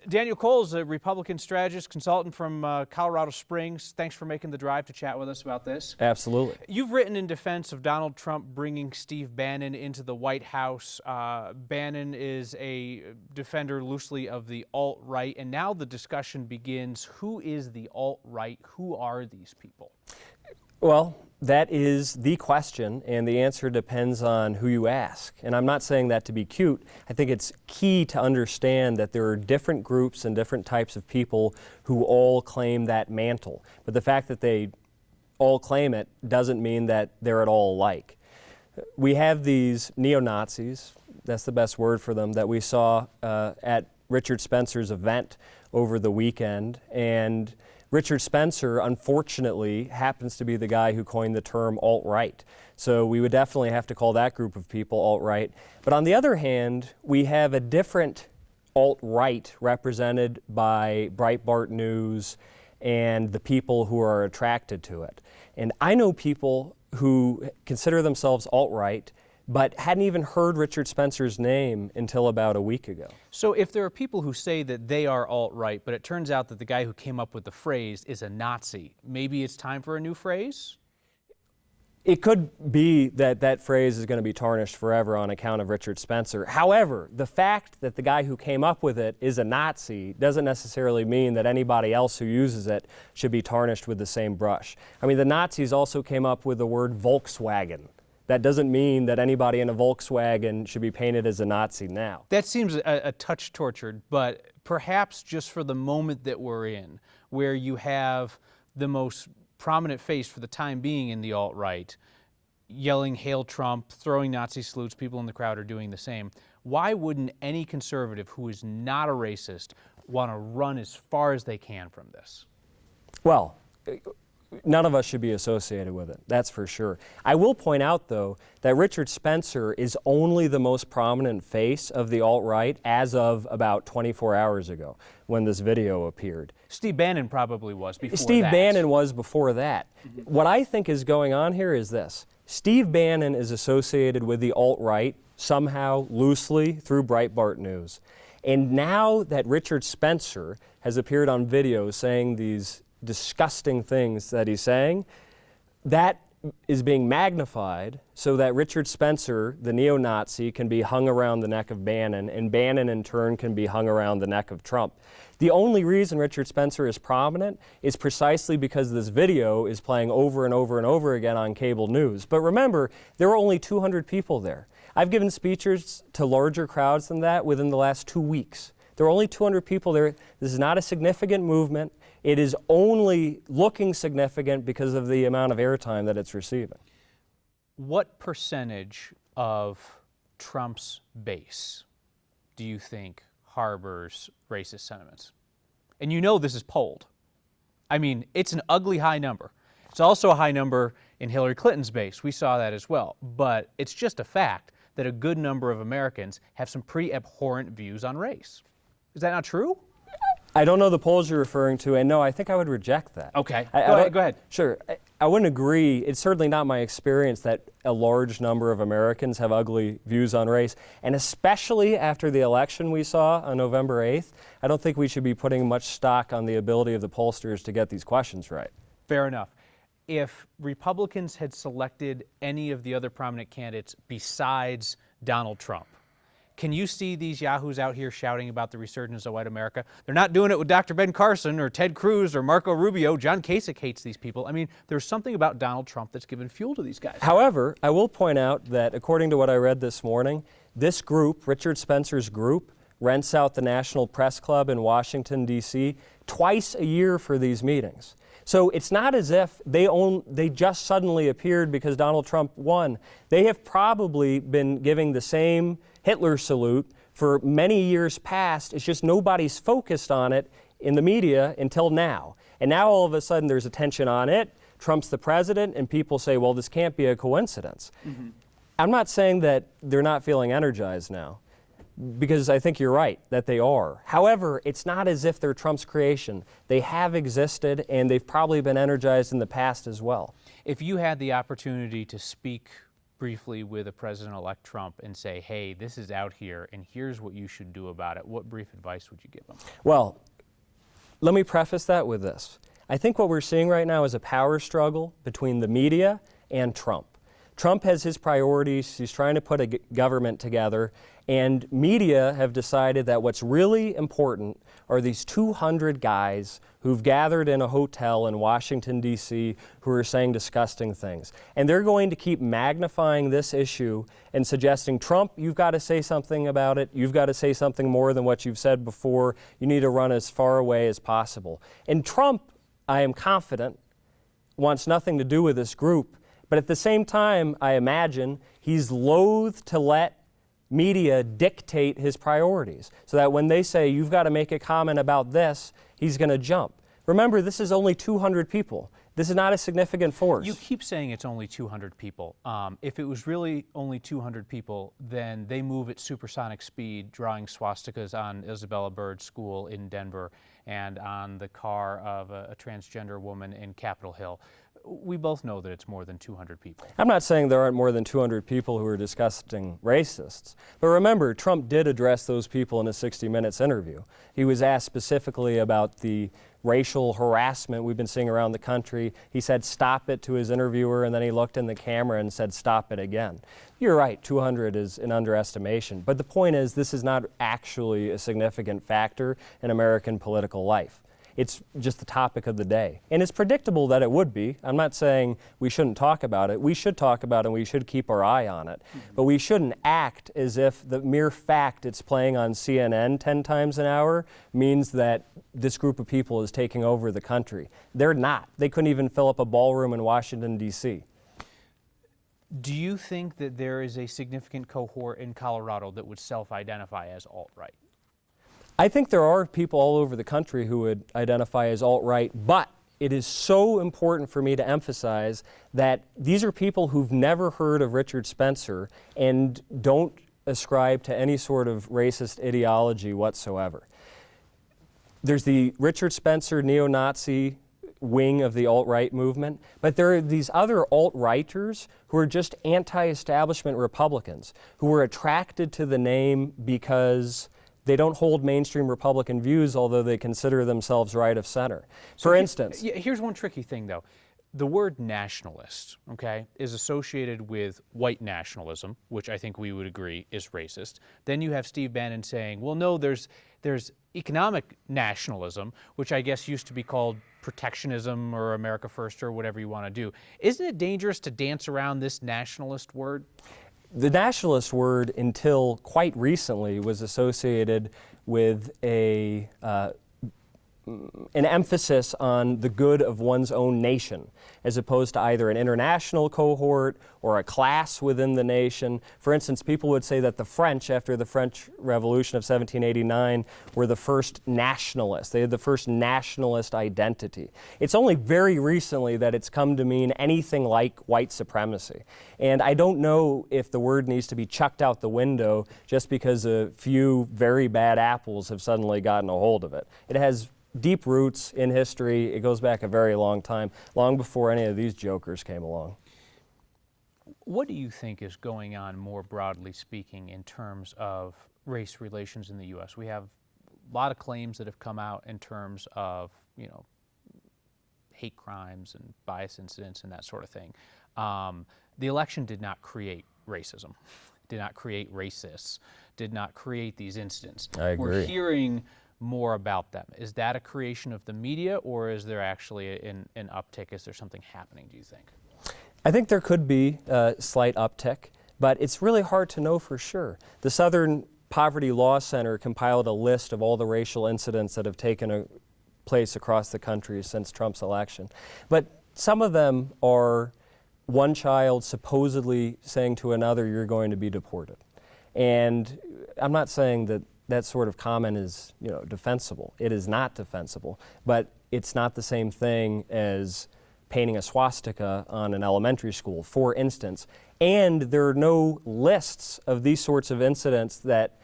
Daniel Coles, a Republican strategist, consultant from Colorado Springs. Thanks for making the drive to chat with us about this. Absolutely. You've written in defense of Donald Trump bringing Steve Bannon into the White House. Bannon is a defender loosely of the alt-right, and now the discussion begins. Who is the alt-right? Who are these people? Well, that is the question, and the answer depends on who you ask. And I'm not saying that to be cute. I think it's key to understand that there are different groups and different types of people who all claim that mantle. But the fact that they all claim it doesn't mean that they're at all alike. We have these neo-Nazis, that's the best word for them, that we saw at Richard Spencer's event over the weekend. And Richard Spencer, unfortunately, happens to be the guy who coined the term alt-right. So we would definitely have to call that group of people alt-right. But on the other hand, we have a different alt-right represented by Breitbart News and the people who are attracted to it. And I know people who consider themselves alt-right but hadn't even heard Richard Spencer's name until about a week ago. So if there are people who say that they are alt-right, but it turns out that the guy who came up with the phrase is a Nazi, maybe it's time for a new phrase? It could be that that phrase is going to be tarnished forever on account of Richard Spencer. However, the fact that the guy who came up with it is a Nazi doesn't necessarily mean that anybody else who uses it should be tarnished with the same brush. I mean, the Nazis also came up with the word Volkswagen. That doesn't mean that anybody in a Volkswagen should be painted as a Nazi now. That seems a touch tortured, but perhaps just for the moment that we're in, where you have the most prominent face for the time being in the alt-right, yelling, "Hail Trump," throwing Nazi salutes, people in the crowd are doing the same. Why wouldn't any conservative who is not a racist want to run as far as they can from this? Well, none of us should be associated with it, that's for sure. I will point out, though, that Richard Spencer is only the most prominent face of the alt-right as of about 24 hours ago when this video appeared. Steve Bannon probably was before Steve that. Bannon was before that. What I think is going on here is this. Steve Bannon is associated with the alt-right somehow loosely through Breitbart News. And now that Richard Spencer has appeared on video saying these disgusting things that he's saying, that is being magnified so that Richard Spencer, the neo-Nazi, can be hung around the neck of Bannon, and Bannon in turn can be hung around the neck of Trump. The only reason Richard Spencer is prominent is precisely because this video is playing over and over and over again on cable news. But remember, there were only 200 people there. I've given speeches to larger crowds than that within the last 2 weeks. There are only 200 people there. This is not a significant movement. It is only looking significant because of the amount of airtime that it's receiving. What percentage of Trump's base do you think harbors racist sentiments? And you know this is polled. I mean, it's an ugly high number. It's also a high number in Hillary Clinton's base. We saw that as well. But it's just a fact that a good number of Americans have some pretty abhorrent views on race. Is that not true? I don't know the polls you're referring to, and no, I think I would reject that. Okay, go ahead. Sure. I wouldn't agree. It's certainly not my experience that a large number of Americans have ugly views on race, and especially after the election we saw on November 8th, I don't think we should be putting much stock on the ability of the pollsters to get these questions right. Fair enough. If Republicans had selected any of the other prominent candidates besides Donald Trump, can you see these yahoos out here shouting about the resurgence of white America? They're not doing it with Dr. Ben Carson or Ted Cruz or Marco Rubio. John Kasich hates these people. I mean, there's something about Donald Trump that's given fuel to these guys. However, I will point out that according to what I read this morning, this group, Richard Spencer's group, rents out the National Press Club in Washington, D.C. twice a year for these meetings. So it's not as if they just suddenly appeared because Donald Trump won. They have probably been giving the same Hitler salute for many years past. It's just nobody's focused on it in the media until now. And now all of a sudden there's attention on it. Trump's the president, and people say, well, this can't be a coincidence. Mm-hmm. I'm not saying that they're not feeling energized now, because I think you're right that they are. However, it's not as if they're Trump's creation. They have existed, and they've probably been energized in the past as well. If you had the opportunity to speak briefly with a President-elect Trump and say, hey, this is out here and here's what you should do about it, what brief advice would you give them? Well, let me preface that with this. I think what we're seeing right now is a power struggle between the media and Trump. Trump has his priorities, he's trying to put a government together, and media have decided that what's really important are these 200 guys who've gathered in a hotel in Washington, D.C., who are saying disgusting things. And they're going to keep magnifying this issue and suggesting, Trump, you've got to say something about it, you've got to say something more than what you've said before, you need to run as far away as possible. And Trump, I am confident, wants nothing to do with this group. But at the same time, I imagine he's loath to let media dictate his priorities, so that when they say, you've got to make a comment about this, he's going to jump. Remember, this is only 200 people. This is not a significant force. You keep saying it's only 200 people. If it was really only 200 people, then they move at supersonic speed, drawing swastikas on Isabella Bird's school in Denver and on the car of a transgender woman in Capitol Hill. We both know that it's more than 200 people. I'm not saying there aren't more than 200 people who are disgusting racists. But remember, Trump did address those people in a 60 Minutes interview. He was asked specifically about the racial harassment we've been seeing around the country. He said, stop it to his interviewer, and then he looked in the camera and said, stop it again. You're right, 200 is an underestimation. But the point is, this is not actually a significant factor in American political life. It's just the topic of the day. And it's predictable that it would be. I'm not saying we shouldn't talk about it. We should talk about it and we should keep our eye on it. But we shouldn't act as if the mere fact it's playing on CNN 10 times an hour means that this group of people is taking over the country. They're not. They couldn't even fill up a ballroom in Washington, D.C. Do you think that there is a significant cohort in Colorado that would self-identify as alt-right? I think there are people all over the country who would identify as alt-right, but it is so important for me to emphasize that these are people who've never heard of Richard Spencer and don't ascribe to any sort of racist ideology whatsoever. There's the Richard Spencer neo-Nazi wing of the alt-right movement, but there are these other alt-righters who are just anti-establishment Republicans who were attracted to the name because they don't hold mainstream Republican views, although they consider themselves right of center. For instance, here's one tricky thing, though. The word nationalist, okay, is associated with white nationalism, which I think we would agree is racist. Then you have Steve Bannon saying, well, no, there's economic nationalism, which I guess used to be called protectionism or America First or whatever you want to do. Isn't it dangerous to dance around this nationalist word? The nationalist word, until quite recently, was associated with an emphasis on the good of one's own nation, as opposed to either an international cohort or a class within the nation. For instance, people would say that the French, after the French Revolution of 1789, were the first nationalists. They had the first nationalist identity. It's only very recently that it's come to mean anything like white supremacy. And I don't know if the word needs to be chucked out the window just because a few very bad apples have suddenly gotten a hold of it. It has deep roots in history. It goes back a very long time, long before any of these jokers came along. What do you think is going on, more broadly speaking, in terms of race relations in the U.S.? We have a lot of claims that have come out in terms of, hate crimes and bias incidents and that sort of thing. The election did not create racism, did not create racists, did not create these incidents. I agree. We're hearing more about them. Is that a creation of the media, or is there actually an uptick? Is there something happening, do you think? I think there could be a slight uptick, but it's really hard to know for sure. The Southern Poverty Law Center compiled a list of all the racial incidents that have taken place across the country since Trump's election. But some of them are one child supposedly saying to another, you're going to be deported. And I'm not saying that that sort of comment is, defensible. It is not defensible, but it's not the same thing as painting a swastika on an elementary school, for instance. And there are no lists of these sorts of incidents that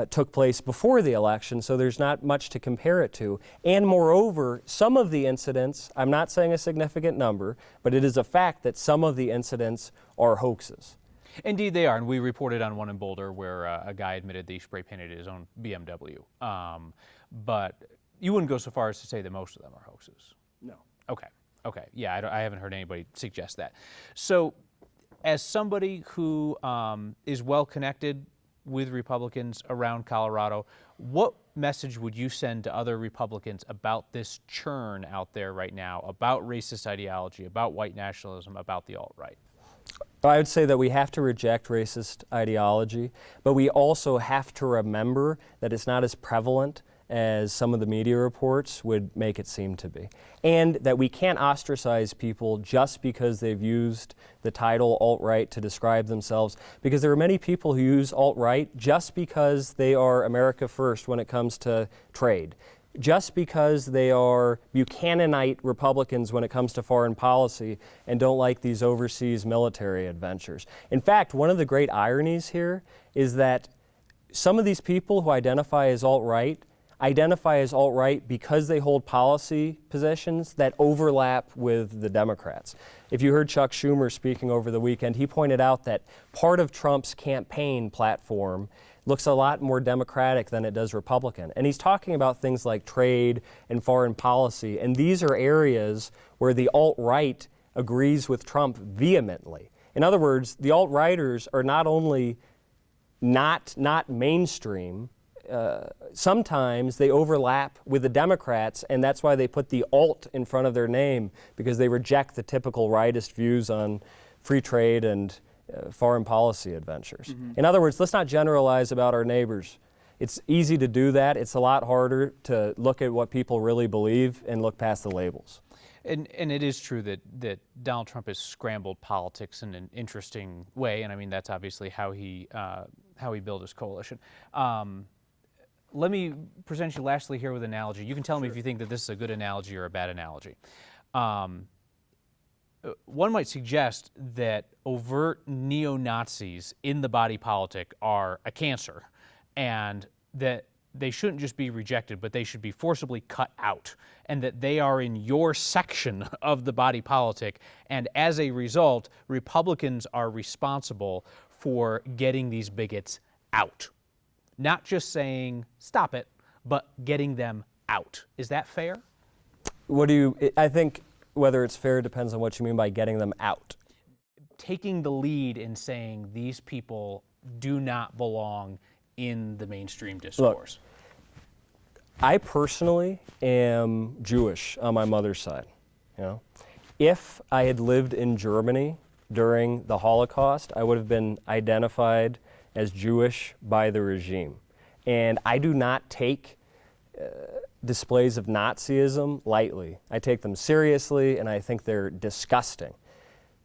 took place before the election, so there's not much to compare it to. And moreover, some of the incidents, I'm not saying a significant number, but it is a fact that some of the incidents are hoaxes. Indeed, they are, and we reported on one in Boulder where a guy admitted that he spray painted his own BMW. But you wouldn't go so far as to say that most of them are hoaxes. No. Okay. Okay. Yeah, I haven't heard anybody suggest that. So, as somebody who is well connected with Republicans around Colorado, what message would you send to other Republicans about this churn out there right now, about racist ideology, about white nationalism, about the alt-right? I would say that we have to reject racist ideology, but we also have to remember that it's not as prevalent as some of the media reports would make it seem to be. And that we can't ostracize people just because they've used the title alt-right to describe themselves, because there are many people who use alt-right just because they are America first when it comes to trade, just because they are Buchananite Republicans when it comes to foreign policy and don't like these overseas military adventures. In fact, one of the great ironies here is that some of these people who identify as alt-right because they hold policy positions that overlap with the Democrats. If you heard Chuck Schumer speaking over the weekend, he pointed out that part of Trump's campaign platform looks a lot more Democratic than it does Republican. And he's talking about things like trade and foreign policy, and these are areas where the alt-right agrees with Trump vehemently. In other words, the alt-righters are not only not mainstream, sometimes they overlap with the Democrats, and that's why they put the alt in front of their name, because they reject the typical rightist views on free trade and foreign policy adventures. In other words, let's not generalize about our neighbors. It's easy to do that. It's a lot harder to look at what people really believe and look past the labels. And it is true that Donald Trump has scrambled politics in an interesting way, and I mean that's obviously how he built his coalition. Let me present you lastly here with an analogy. You can tell me if you think that this is a good analogy or a bad analogy. One might suggest that overt neo-Nazis in the body politic are a cancer, and that they shouldn't just be rejected, but they should be forcibly cut out, and that they are in your section of the body politic, and as a result, Republicans are responsible for getting these bigots out. Not just saying, stop it, but getting them out. Is that fair? I think whether it's fair depends on what you mean by getting them out. Taking the lead in saying these people do not belong in the mainstream discourse. Look, I personally am Jewish on my mother's side. You know? If I had lived in Germany during the Holocaust, I would have been identified as Jewish by the regime. And I do not take displays of Nazism lightly. I take them seriously, and I think they're disgusting.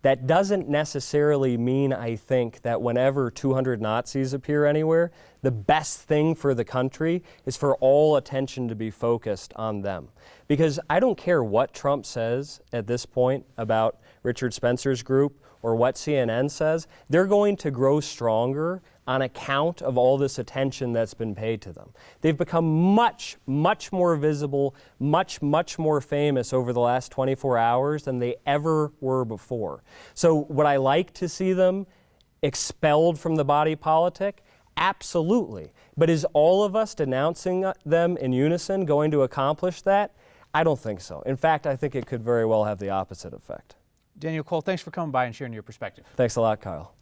That doesn't necessarily mean, I think, that whenever 200 Nazis appear anywhere, the best thing for the country is for all attention to be focused on them. Because I don't care what Trump says at this point about Richard Spencer's group or what CNN says, they're going to grow stronger on account of all this attention that's been paid to them. They've become much, much more visible, much, much more famous over the last 24 hours than they ever were before. So would I like to see them expelled from the body politic? Absolutely. But is all of us denouncing them in unison going to accomplish that? I don't think so. In fact, I think it could very well have the opposite effect. Daniel Cole, thanks for coming by and sharing your perspective. Thanks a lot, Kyle.